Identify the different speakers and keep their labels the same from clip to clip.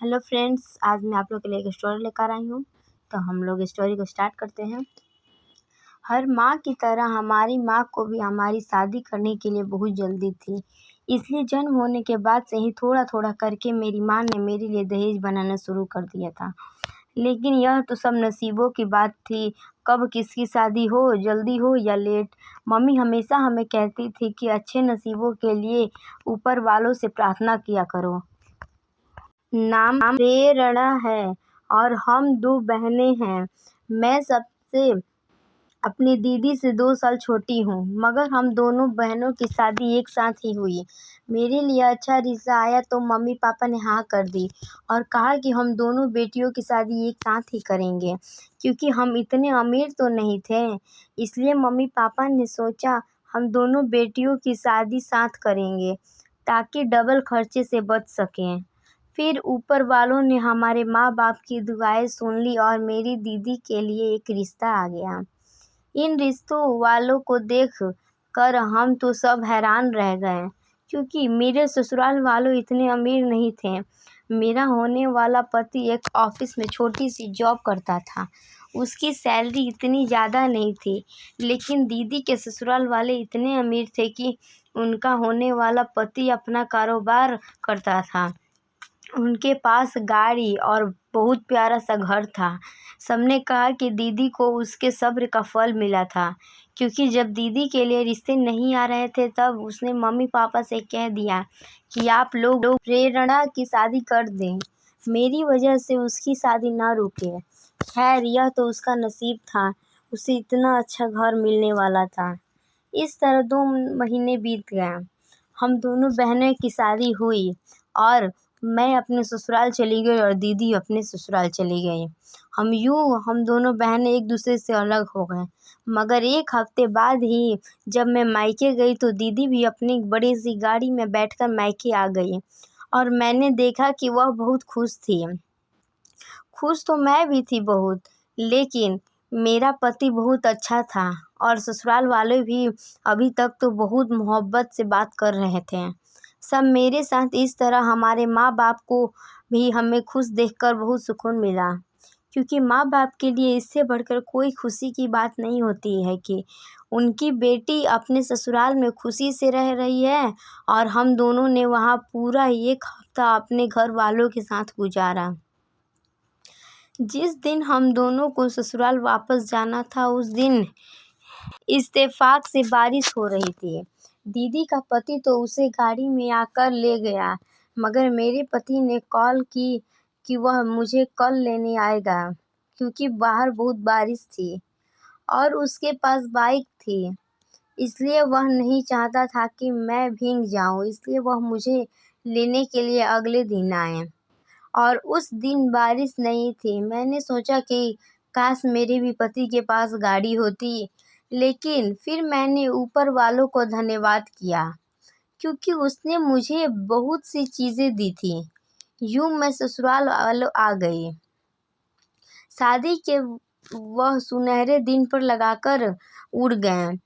Speaker 1: Hello friends, आज मैं आप लोग के लिए एक स्टोरी लेकर आई हूँ। तो हम लोग स्टोरी को स्टार्ट करते हैं। हर माँ की तरह हमारी माँ को भी हमारी शादी करने के लिए बहुत जल्दी थी। इसलिए जन्म होने के बाद से ही थोड़ा थोड़ा करके मेरी माँ ने मेरे लिए दहेज बनाना शुरू कर दिया था। लेकिन यह तो सब नसीबों की बात थी, कब किसकी शादी हो, जल्दी हो या लेट। मम्मी हमेशा हमें कहती थी कि अच्छे नसीबों के लिए ऊपर वालों से प्रार्थना किया करो। नाम प्रेरणा है और हम 2 बहनें हैं। मैं सबसे अपनी दीदी से 2 साल छोटी हूँ, मगर हम दोनों बहनों की शादी एक साथ ही हुई। मेरे लिए अच्छा रिश्ता आया तो मम्मी पापा ने हाँ कर दी और कहा कि हम दोनों बेटियों की शादी एक साथ ही करेंगे, क्योंकि हम इतने अमीर तो नहीं थे। इसलिए मम्मी पापा ने सोचा हम दोनों बेटियों की शादी साथ करेंगे, ताकि डबल खर्चे से बच सकें। फिर ऊपर वालों ने हमारे माँ बाप की दुआएं सुन ली और मेरी दीदी के लिए एक रिश्ता आ गया। इन रिश्तों वालों को देख कर हम तो सब हैरान रह गए, क्योंकि मेरे ससुराल वालों इतने अमीर नहीं थे। मेरा होने वाला पति एक ऑफिस में छोटी सी जॉब करता था। उसकी सैलरी इतनी ज़्यादा नहीं थी, लेकिन दीदी के ससुराल वाले इतने अमीर थे कि उनका होने वाला पति अपना कारोबार करता था। उनके पास गाड़ी और बहुत प्यारा सा घर था। सबने कहा कि दीदी को उसके सब्र का फल मिला था, क्योंकि जब दीदी के लिए रिश्ते नहीं आ रहे थे तब उसने मम्मी पापा से कह दिया कि आप लोग प्रेरणा की शादी कर दें, मेरी वजह से उसकी शादी ना रुके। खैर, यह तो उसका नसीब था, उसे इतना अच्छा घर मिलने वाला था। इस तरह 2 महीने बीत गए। हम दोनों बहनें की शादी हुई और मैं अपने ससुराल चली गई और दीदी अपने ससुराल चली गई। हम दोनों बहनें एक दूसरे से अलग हो गए। मगर 1 हफ्ते बाद ही जब मैं मायके गई तो दीदी भी अपनी बड़ी सी गाड़ी में बैठकर मायके आ गई और मैंने देखा कि वह बहुत खुश थी। खुश तो मैं भी थी बहुत, लेकिन मेरा पति बहुत अच्छा था और ससुराल वाले भी अभी तक तो बहुत मोहब्बत से बात कर रहे थे। सब मेरे साथ इस तरह हमारे माँ बाप को भी हमें खुश देखकर बहुत सुकून मिला, क्योंकि माँ बाप के लिए इससे बढ़कर कोई खुशी की बात नहीं होती है कि उनकी बेटी अपने ससुराल में खुशी से रह रही है। और हम दोनों ने वहाँ पूरा 1 हफ्ता अपने घर वालों के साथ गुजारा। जिस दिन हम दोनों को ससुराल वापस जाना था, उस दिन इत्तेफाक से बारिश हो रही थी। दीदी का पति तो उसे गाड़ी में आकर ले गया, मगर मेरे पति ने कॉल की कि वह मुझे कल लेने आएगा, क्योंकि बाहर बहुत बारिश थी और उसके पास बाइक थी। इसलिए वह नहीं चाहता था कि मैं भीग जाऊं, इसलिए वह मुझे लेने के लिए अगले दिन आए। और उस दिन बारिश नहीं थी। मैंने सोचा कि काश मेरे भी पति के पास गाड़ी होती, लेकिन फिर मैंने ऊपर वालों को धन्यवाद किया, क्योंकि उसने मुझे बहुत सी चीज़ें दी थी। यूँ मैं ससुराल वालों आ गई। शादी के वह सुनहरे दिन पर लगाकर उड़ गए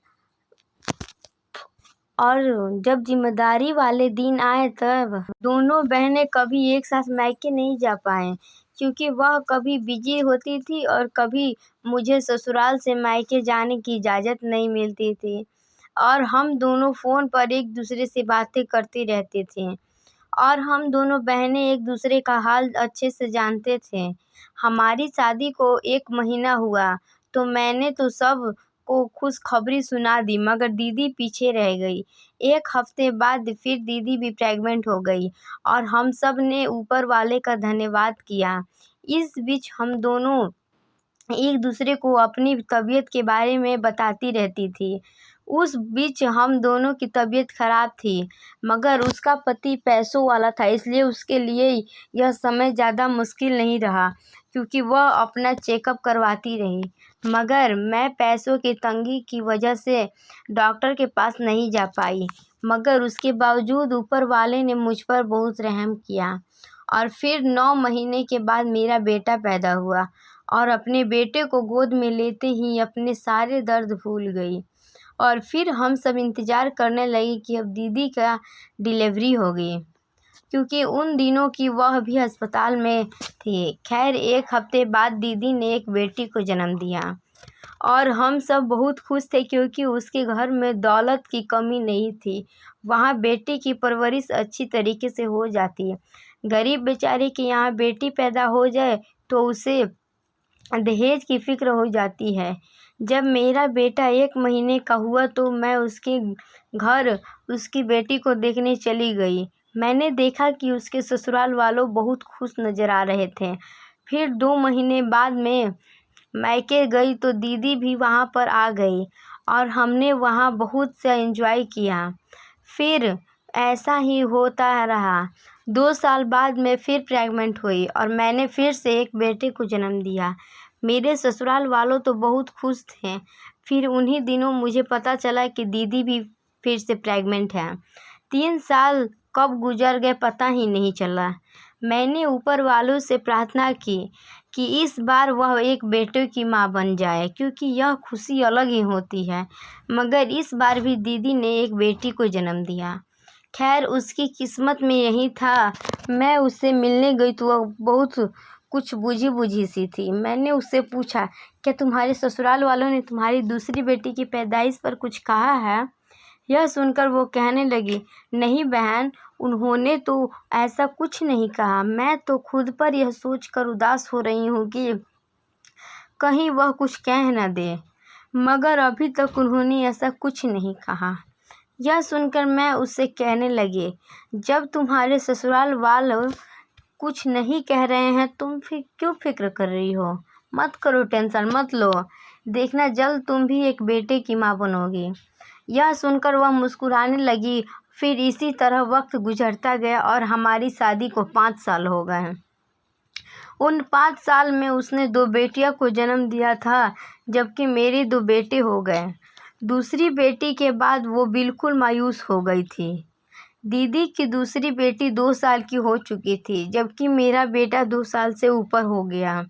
Speaker 1: और जब जिम्मेदारी वाले दिन आए तब दोनों बहनें कभी एक साथ मायके नहीं जा पाए, क्योंकि वह कभी बिजी होती थी और कभी मुझे ससुराल से मायके जाने की इजाज़त नहीं मिलती थी। और हम दोनों फ़ोन पर एक दूसरे से बातें करते रहते थे और हम दोनों बहनें एक दूसरे का हाल अच्छे से जानते थे। हमारी शादी को 1 महीना हुआ तो मैंने तो सब को खुशखबरी सुना दी, मगर दीदी पीछे रह गई। 1 हफ्ते बाद फिर दीदी भी प्रेग्नेंट हो गई और हम सब ने ऊपर वाले का धन्यवाद किया। इस बीच हम दोनों एक दूसरे को अपनी तबीयत के बारे में बताती रहती थी। उस बीच हम दोनों की तबीयत खराब थी, मगर उसका पति पैसों वाला था, इसलिए उसके लिए यह समय ज़्यादा मुश्किल नहीं रहा, क्योंकि वह अपना चेकअप करवाती रही। मगर मैं पैसों की तंगी की वजह से डॉक्टर के पास नहीं जा पाई, मगर उसके बावजूद ऊपर वाले ने मुझ पर बहुत रहम किया और फिर 9 महीने के बाद मेरा बेटा पैदा हुआ और अपने बेटे को गोद में लेते ही अपने सारे दर्द भूल गई। और फिर हम सब इंतज़ार करने लगे कि अब दीदी का डिलीवरी होगी। क्योंकि उन दिनों की वह भी अस्पताल में थी। खैर, 1 हफ्ते बाद दीदी ने एक बेटी को जन्म दिया और हम सब बहुत खुश थे क्योंकि उसके घर में दौलत की कमी नहीं थी। वहाँ बेटी की परवरिश अच्छी तरीके से हो जाती है। गरीब बेचारे के यहाँ बेटी पैदा हो जाए तो उसे दहेज की फिक्र हो जाती है। जब मेरा बेटा 1 महीने का हुआ तो मैं उसके घर उसकी बेटी को देखने चली गई। मैंने देखा कि उसके ससुराल वालों बहुत खुश नज़र आ रहे थे। फिर 2 महीने बाद मैं मायके गई तो दीदी भी वहाँ पर आ गई और हमने वहाँ बहुत सा एंजॉय किया। फिर ऐसा ही होता रहा। 2 साल बाद मैं फिर प्रेग्नेंट हुई और मैंने फिर से एक बेटे को जन्म दिया। मेरे ससुराल वालों तो बहुत खुश थे। फिर उन्हीं दिनों मुझे पता चला कि दीदी भी फिर से प्रेग्नेंट है। 3 साल कब गुजर गए पता ही नहीं चला। मैंने ऊपर वालों से प्रार्थना की कि इस बार वह एक बेटे की माँ बन जाए, क्योंकि यह खुशी अलग ही होती है। मगर इस बार भी दीदी ने एक बेटी को जन्म दिया। खैर, उसकी किस्मत में यही था। मैं उससे मिलने गई तो वह बहुत कुछ बुझी सी थी। मैंने उससे पूछा, क्या तुम्हारे ससुराल वालों ने तुम्हारी दूसरी बेटी की पैदाइश पर कुछ कहा है? यह सुनकर वो कहने लगी, नहीं बहन, उन्होंने तो ऐसा कुछ नहीं कहा। मैं तो खुद पर यह सोचकर उदास हो रही हूँ कि कहीं वह कुछ कह न दे, मगर अभी तक उन्होंने ऐसा कुछ नहीं कहा। यह सुनकर मैं उससे कहने लगी, जब तुम्हारे ससुराल वाले कुछ नहीं कह रहे हैं, तुम फिर क्यों फिक्र कर रही हो? मत करो, टेंशन मत लो, देखना जल्द तुम भी एक बेटे की माँ बनोगी। यह सुनकर वह मुस्कुराने लगी। फिर इसी तरह वक्त गुजरता गया और हमारी शादी को 5 साल हो गए। उन 5 साल में उसने 2 बेटियों को जन्म दिया था, जबकि मेरे 2 बेटे हो गए। दूसरी बेटी के बाद वो बिल्कुल मायूस हो गई थी। दीदी की दूसरी बेटी 2 साल की हो चुकी थी, जबकि मेरा बेटा 2 साल से ऊपर हो गया।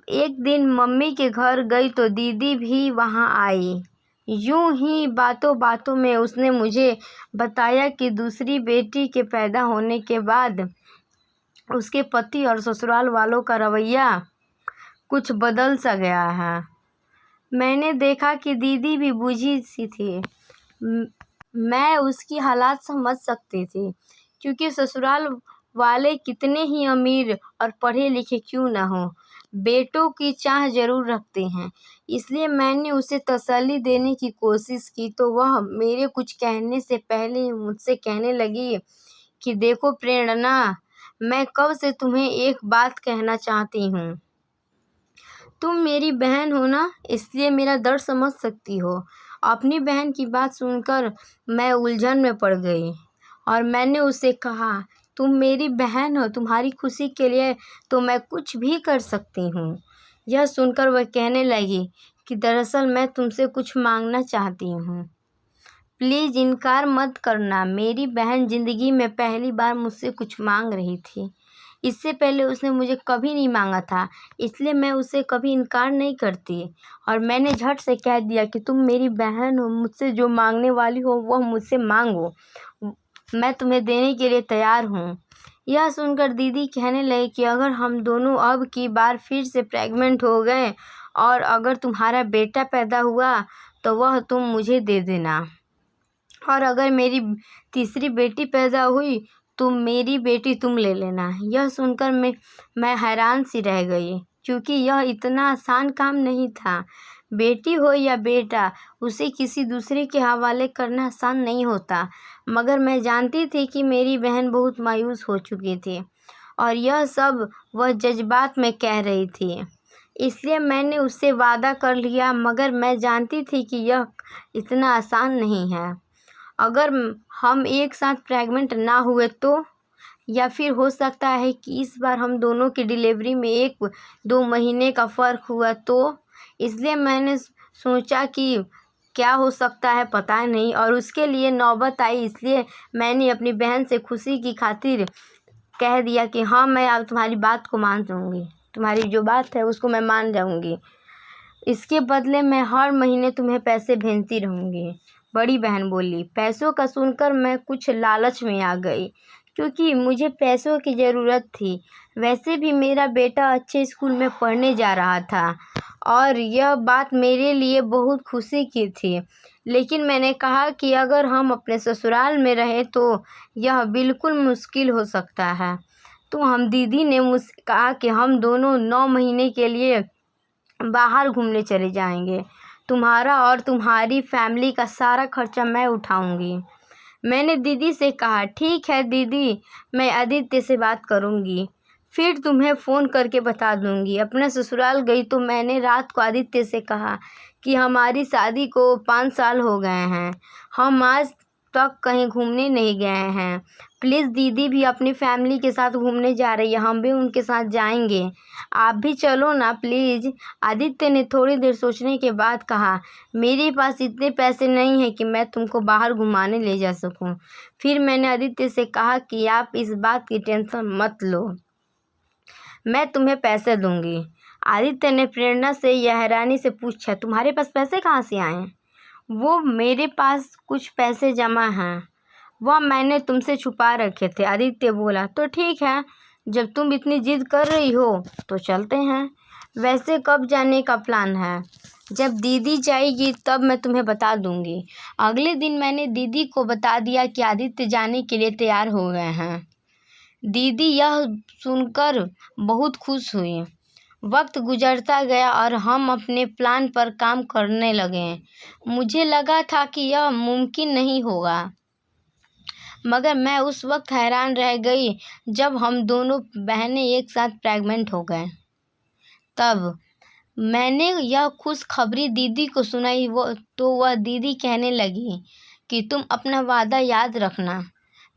Speaker 1: एक दिन मम्मी के घर गई तो दीदी भी वहाँ आई। यूं ही बातों बातों में उसने मुझे बताया कि दूसरी बेटी के पैदा होने के बाद उसके पति और ससुराल वालों का रवैया कुछ बदल सा गया है। मैंने देखा कि दीदी भी बुझी सी थी। मैं उसकी हालात समझ सकती थी, क्योंकि ससुराल वाले कितने ही अमीर और पढ़े लिखे क्यों न हों, बेटों की चाह जरूर रखते हैं। इसलिए मैंने उसे तसल्ली देने की कोशिश की तो वह मेरे कुछ कहने से पहले ही मुझसे कहने लगी कि देखो प्रेरणा, मैं कब से तुम्हें एक बात कहना चाहती हूँ। तुम मेरी बहन हो ना, इसलिए मेरा दर्द समझ सकती हो। अपनी बहन की बात सुनकर मैं उलझन में पड़ गई और मैंने उससे कहा, तुम मेरी बहन हो, तुम्हारी खुशी के लिए तो मैं कुछ भी कर सकती हूँ। यह सुनकर वह कहने लगी कि दरअसल मैं तुमसे कुछ मांगना चाहती हूँ। प्लीज़ इनकार मत करना। मेरी बहन ज़िंदगी में पहली बार मुझसे कुछ मांग रही थी। इससे पहले उसने मुझे कभी नहीं मांगा था, इसलिए मैं उसे कभी इनकार नहीं करती। और मैंने झट से कह दिया कि तुम मेरी बहन हो, मुझसे जो मांगने वाली हो वह मुझसे मांगो, मैं तुम्हें देने के लिए तैयार हूँ। यह सुनकर दीदी कहने लगी कि अगर हम दोनों अब की बार फिर से प्रेग्नेंट हो गए और अगर तुम्हारा बेटा पैदा हुआ तो वह तुम मुझे दे देना, और अगर मेरी तीसरी बेटी पैदा हुई तो मेरी बेटी तुम ले लेना। यह सुनकर मैं हैरान सी रह गई, क्योंकि यह इतना आसान काम नहीं था। बेटी हो या बेटा, उसे किसी दूसरे के हवाले करना आसान नहीं होता। मगर मैं जानती थी कि मेरी बहन बहुत मायूस हो चुकी थी और यह सब वह जज्बात में कह रही थी, इसलिए मैंने उससे वादा कर लिया। मगर मैं जानती थी कि यह इतना आसान नहीं है। अगर हम एक साथ प्रेग्नेंट ना हुए तो, या फिर हो सकता है कि इस बार हम दोनों की डिलीवरी में 1-2 महीने का फ़र्क हुआ तो, इसलिए मैंने सोचा कि क्या हो सकता है पता नहीं, और उसके लिए नौबत आई। इसलिए मैंने अपनी बहन से खुशी की खातिर कह दिया कि हाँ, मैं अब तुम्हारी बात को मान जाऊँगी, तुम्हारी जो बात है उसको मैं मान जाऊँगी। इसके बदले मैं हर महीने तुम्हें पैसे भेजती रहूँगी। बड़ी बहन बोली। पैसों का सुनकर मैं कुछ लालच में आ गई, क्योंकि मुझे पैसों की ज़रूरत थी। वैसे भी मेरा बेटा अच्छे स्कूल में पढ़ने जा रहा था और यह बात मेरे लिए बहुत खुशी की थी। लेकिन मैंने कहा कि अगर हम अपने ससुराल में रहें तो यह बिल्कुल मुश्किल हो सकता है। तो हम दीदी ने मुझसे कहा कि हम दोनों 9 महीने के लिए बाहर घूमने चले जाएंगे। तुम्हारा और तुम्हारी फैमिली का सारा खर्चा मैं उठाऊंगी। मैंने दीदी से कहा, ठीक है दीदी, मैं आदित्य से बात करूंगी, फिर तुम्हें फ़ोन करके बता दूंगी। अपने ससुराल गई तो मैंने रात को आदित्य से कहा कि हमारी शादी को 5 साल हो गए हैं, हम आज तक कहीं घूमने नहीं गए हैं। प्लीज़ दीदी भी अपनी फैमिली के साथ घूमने जा रही है, हम भी उनके साथ जाएंगे, आप भी चलो ना प्लीज़। आदित्य ने थोड़ी देर सोचने के बाद कहा, मेरे पास इतने पैसे नहीं हैं कि मैं तुमको बाहर घुमाने ले जा सकूं। फिर मैंने आदित्य से कहा कि आप इस बात की टेंशन मत लो, मैं तुम्हें पैसे दूंगी। आदित्य ने प्रेरणा से या हैरानी से पूछा, तुम्हारे पास पैसे कहाँ से आए? वो मेरे पास कुछ पैसे जमा हैं, वह मैंने तुमसे छुपा रखे थे। आदित्य बोला, तो ठीक है, जब तुम इतनी जिद कर रही हो तो चलते हैं। वैसे कब जाने का प्लान है? जब दीदी जाएगी तब मैं तुम्हें बता दूंगी। अगले दिन मैंने दीदी को बता दिया कि आदित्य जाने के लिए तैयार हो गए हैं। दीदी यह सुनकर बहुत खुश हुई। वक्त गुजरता गया और हम अपने प्लान पर काम करने लगे। मुझे लगा था कि यह मुमकिन नहीं होगा, मगर मैं उस वक्त हैरान रह गई जब हम दोनों बहनें एक साथ प्रेग्नेंट हो गए। तब मैंने यह खुशखबरी दीदी को सुनाई, वह दीदी कहने लगी कि तुम अपना वादा याद रखना।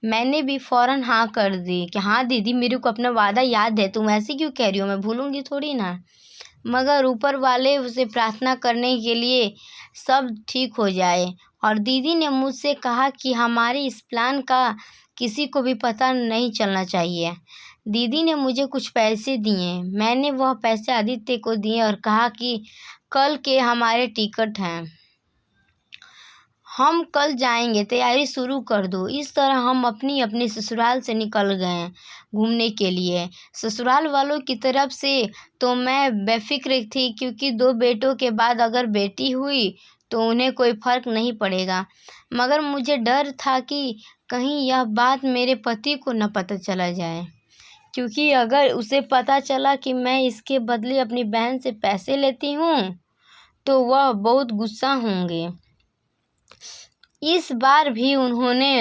Speaker 1: मैंने भी फ़ौरन हाँ कर दी कि हाँ दीदी, मेरे को अपना वादा याद है, तुम ऐसे क्यों कह रही हो, मैं भूलूंगी थोड़ी ना। मगर ऊपर वाले से प्रार्थना करने के लिए सब ठीक हो जाए। और दीदी ने मुझसे कहा कि हमारे इस प्लान का किसी को भी पता नहीं चलना चाहिए। दीदी ने मुझे कुछ पैसे दिए, मैंने वह पैसे आदित्य को दिए और कहा कि कल के हमारे टिकट हैं, हम कल जाएंगे, तैयारी शुरू कर दो। इस तरह हम अपनी अपनी ससुराल से निकल गए घूमने के लिए। ससुराल वालों की तरफ से तो मैं बेफिक्र थी, क्योंकि 2 बेटों के बाद अगर बेटी हुई तो उन्हें कोई फ़र्क नहीं पड़ेगा। मगर मुझे डर था कि कहीं यह बात मेरे पति को न पता चला जाए, क्योंकि अगर उसे पता चला कि मैं इसके बदले अपनी बहन से पैसे लेती हूँ तो वह बहुत गुस्सा होंगे। इस बार भी उन्होंने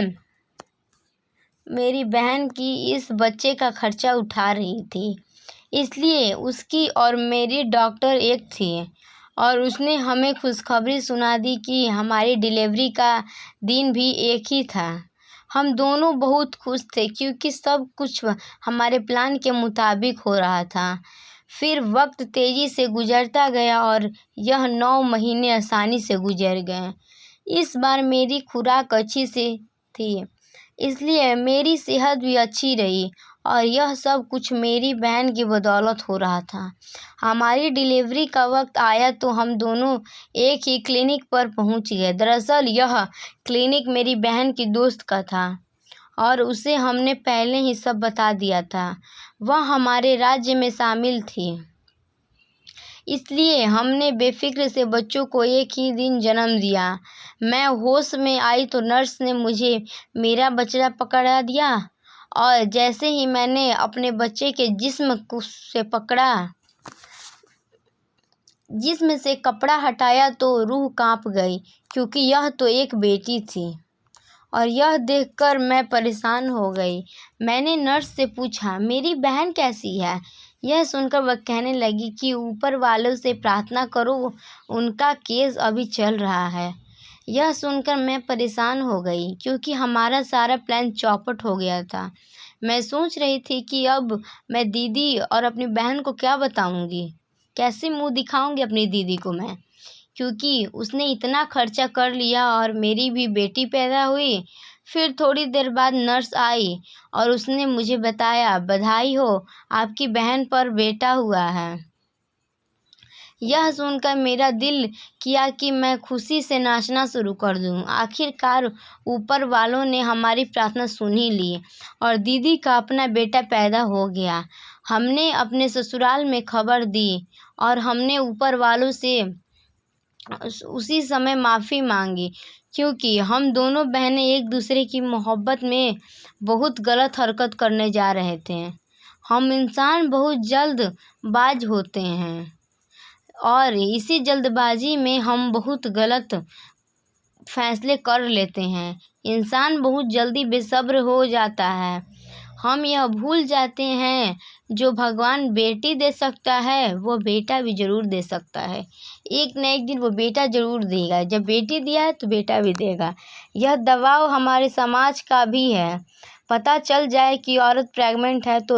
Speaker 1: मेरी बहन की इस बच्चे का खर्चा उठा रही थी, इसलिए उसकी और मेरी डॉक्टर एक थी और उसने हमें खुशखबरी सुना दी कि हमारी डिलीवरी का दिन भी एक ही था। हम दोनों बहुत खुश थे, क्योंकि सब कुछ हमारे प्लान के मुताबिक हो रहा था। फिर वक्त तेज़ी से गुजरता गया और यह 9 महीने आसानी से गुजर गए। इस बार मेरी खुराक अच्छी से थी, इसलिए मेरी सेहत भी अच्छी रही और यह सब कुछ मेरी बहन की बदौलत हो रहा था। हमारी डिलीवरी का वक्त आया तो हम दोनों एक ही क्लिनिक पर पहुंच गए। दरअसल यह क्लिनिक मेरी बहन की दोस्त का था और उसे हमने पहले ही सब बता दिया था। वह हमारे राज्य में शामिल थी, इसलिए हमने बेफिक्र से बच्चों को एक ही दिन जन्म दिया। मैं होश में आई तो नर्स ने मुझे मेरा बच्चा पकड़ा दिया और जैसे ही मैंने अपने बच्चे के जिस्म से कपड़ा हटाया तो रूह कांप गई, क्योंकि यह तो एक बेटी थी और यह देखकर मैं परेशान हो गई। मैंने नर्स से पूछा, मेरी बहन कैसी है? यह सुनकर वह कहने लगी कि ऊपर वालों से प्रार्थना करो, उनका केस अभी चल रहा है। यह सुनकर मैं परेशान हो गई, क्योंकि हमारा सारा प्लान चौपट हो गया था। मैं सोच रही थी कि अब मैं दीदी और अपनी बहन को क्या बताऊंगी, कैसे मुंह दिखाऊंगी अपनी दीदी को मैं, क्योंकि उसने इतना खर्चा कर लिया और मेरी भी बेटी पैदा हुई। फिर थोड़ी देर बाद नर्स आई और उसने मुझे बताया, बधाई हो, आपकी बहन पर बेटा हुआ है। यह सुनकर मेरा दिल किया कि मैं खुशी से नाचना शुरू कर दूं। आखिरकार ऊपर वालों ने हमारी प्रार्थना सुन ही ली और दीदी का अपना बेटा पैदा हो गया। हमने अपने ससुराल में खबर दी और हमने ऊपर वालों से उसी समय माफ़ी मांगी, क्योंकि हम दोनों बहनें एक दूसरे की मोहब्बत में बहुत गलत हरकत करने जा रहे थे। हम इंसान बहुत जल्दबाज होते हैं और इसी जल्दबाजी में हम बहुत गलत फैसले कर लेते हैं। इंसान बहुत जल्दी बेसब्र हो जाता है। हम यह भूल जाते हैं जो भगवान बेटी दे सकता है वो बेटा भी ज़रूर दे सकता है। एक न एक दिन वो बेटा ज़रूर देगा। जब बेटी दिया है तो बेटा भी देगा। यह दबाव हमारे समाज का भी है। पता चल जाए कि औरत प्रेग्नेंट है तो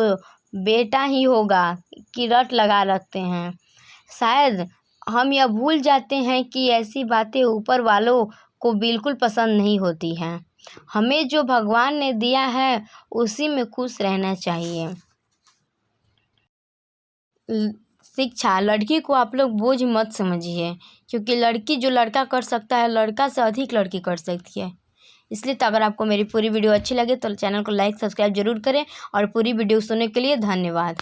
Speaker 1: बेटा ही होगा कि रट लगा रखते हैं। शायद हम यह भूल जाते हैं कि ऐसी बातें ऊपर वालों को बिल्कुल पसंद नहीं होती हैं। हमें जो भगवान ने दिया है उसी में खुश रहना चाहिए। शिक्षा, लड़की को आप लोग बोझ मत समझिए, क्योंकि लड़की जो लड़का कर सकता है लड़का से अधिक लड़की कर सकती है। इसलिए तो अगर आपको मेरी पूरी वीडियो अच्छी लगे तो चैनल को लाइक सब्सक्राइब जरूर करें और पूरी वीडियो सुनने के लिए धन्यवाद।